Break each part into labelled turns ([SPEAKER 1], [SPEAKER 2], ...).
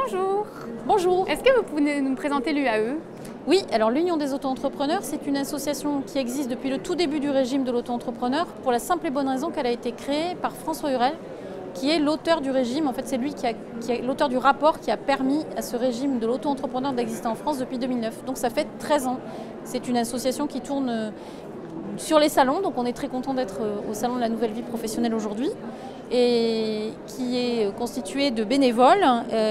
[SPEAKER 1] Bonjour.
[SPEAKER 2] Bonjour.
[SPEAKER 1] Est-ce que vous pouvez nous présenter l'UAE?
[SPEAKER 2] Oui, alors l'Union des auto-entrepreneurs, c'est une association qui existe depuis le tout début du régime de l'auto-entrepreneur pour la simple et bonne raison qu'elle a été créée par François Hurel, qui est l'auteur du régime. En fait, c'est lui qui est l'auteur du rapport qui a permis à ce régime de l'auto-entrepreneur d'exister en France depuis 2009. Donc ça fait 13 ans. C'est une association qui tourne sur les salons, donc on est très content d'être au Salon de la Nouvelle Vie Professionnelle aujourd'hui, et qui est constitué de bénévoles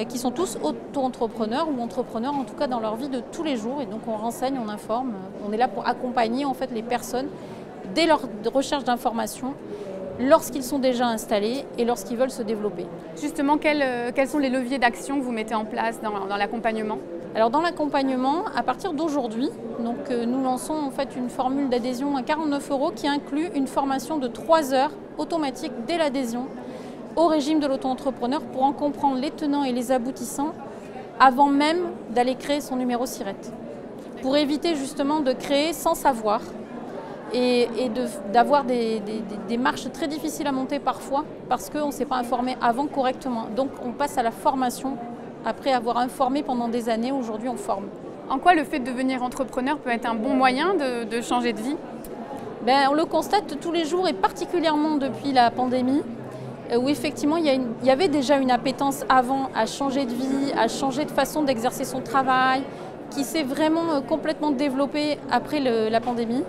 [SPEAKER 2] qui sont tous auto-entrepreneurs ou entrepreneurs en tout cas dans leur vie de tous les jours. Et donc on renseigne, on informe, on est là pour accompagner en fait les personnes dès leur recherche d'informations, lorsqu'ils sont déjà installés et lorsqu'ils veulent se développer.
[SPEAKER 1] Justement, quels sont les leviers d'action que vous mettez en place dans l'accompagnement?
[SPEAKER 2] Alors dans l'accompagnement, à partir d'aujourd'hui, nous lançons en fait une formule d'adhésion à 49 € qui inclut une formation de 3 heures automatique dès l'adhésion au régime de l'auto-entrepreneur pour en comprendre les tenants et les aboutissants avant même d'aller créer son numéro SIRET. Pour éviter justement de créer sans savoir et d'avoir des marches très difficiles à monter parfois parce qu'on ne s'est pas informé avant correctement. Donc on passe à la formation après avoir informé pendant des années. Aujourd'hui on forme.
[SPEAKER 1] En quoi le fait de devenir entrepreneur peut être un bon moyen de changer de vie?
[SPEAKER 2] On le constate tous les jours et particulièrement depuis la pandémie où effectivement il y avait déjà une appétence avant à changer de vie, à changer de façon d'exercer son travail qui s'est vraiment complètement développée après la pandémie.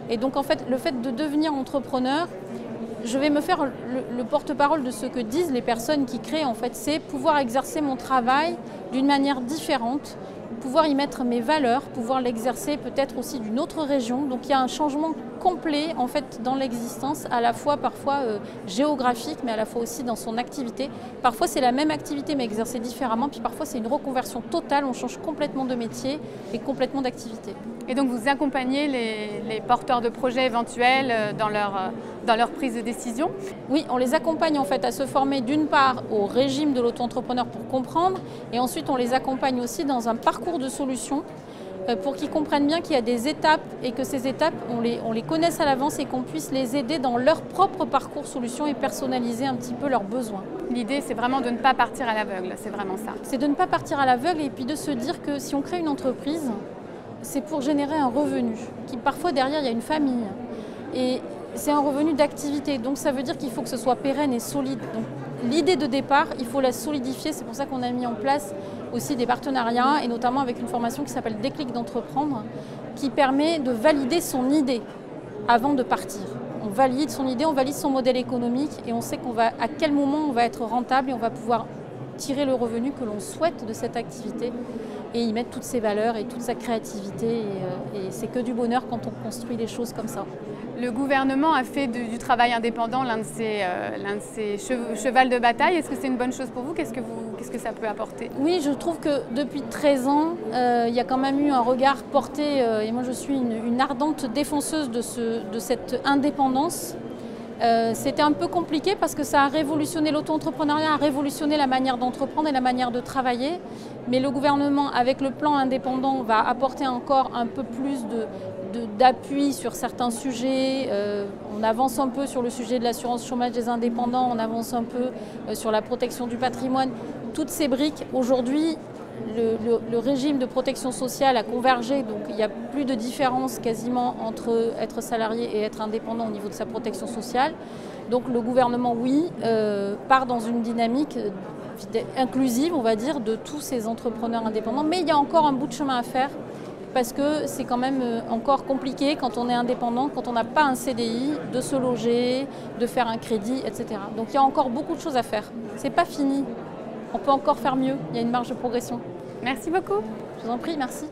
[SPEAKER 2] Et donc en fait le fait de devenir entrepreneur, je vais me faire le porte-parole de ce que disent les personnes qui créent en fait, c'est pouvoir exercer mon travail d'une manière différente, pouvoir y mettre mes valeurs, pouvoir l'exercer peut-être aussi d'une autre région. Donc il y a un changement complet en fait dans l'existence, à la fois parfois géographique, mais à la fois aussi dans son activité. Parfois c'est la même activité mais exercée différemment, puis parfois c'est une reconversion totale, on change complètement de métier et complètement d'activité.
[SPEAKER 1] Et donc vous accompagnez les porteurs de projets éventuels dans leur prise de décision?
[SPEAKER 2] Oui, on les accompagne en fait à se former d'une part au régime de l'auto-entrepreneur pour comprendre, et ensuite on les accompagne aussi dans un parcours de solutions pour qu'ils comprennent bien qu'il y a des étapes et que ces étapes, on les connaisse à l'avance et qu'on puisse les aider dans leur propre parcours solution et personnaliser un petit peu leurs besoins.
[SPEAKER 1] L'idée, c'est vraiment de ne pas partir à l'aveugle, c'est vraiment ça.
[SPEAKER 2] C'est de ne pas partir à l'aveugle et puis de se dire que si on crée une entreprise, c'est pour générer un revenu, qui parfois derrière il y a une famille. Et c'est un revenu d'activité, donc ça veut dire qu'il faut que ce soit pérenne et solide. Donc l'idée de départ, il faut la solidifier, c'est pour ça qu'on a mis en place aussi des partenariats, et notamment avec une formation qui s'appelle Déclic d'entreprendre, qui permet de valider son idée avant de partir. On valide son idée, on valide son modèle économique, et on sait à quel moment on va être rentable et on va pouvoir tirer le revenu que l'on souhaite de cette activité et y mettre toutes ses valeurs et toute sa créativité. Et c'est que du bonheur quand on construit les choses comme ça.
[SPEAKER 1] Le gouvernement a fait du travail indépendant l'un de ses chevals de bataille. Est-ce que c'est une bonne chose pour vous? Qu'est-ce que ça peut apporter?
[SPEAKER 2] Oui, je trouve que depuis 13 ans, il y a quand même eu un regard porté, et moi je suis une ardente défenseuse de cette indépendance. C'était un peu compliqué parce que ça a révolutionné l'auto-entrepreneuriat, a révolutionné la manière d'entreprendre et la manière de travailler. Mais le gouvernement, avec le plan indépendant, va apporter encore un peu plus d'appui sur certains sujets. On avance un peu sur le sujet de l'assurance chômage des indépendants, on avance un peu sur la protection du patrimoine. Toutes ces briques, aujourd'hui, le régime de protection sociale a convergé, donc il n'y a plus de différence quasiment entre être salarié et être indépendant au niveau de sa protection sociale. Donc le gouvernement, oui, part dans une dynamique inclusive, on va dire, de tous ces entrepreneurs indépendants. Mais il y a encore un bout de chemin à faire parce que c'est quand même encore compliqué quand on est indépendant, quand on n'a pas un CDI, de se loger, de faire un crédit, etc. Donc il y a encore beaucoup de choses à faire. C'est pas fini. On peut encore faire mieux, il y a une marge de progression.
[SPEAKER 1] Merci beaucoup.
[SPEAKER 2] Je vous en prie, merci.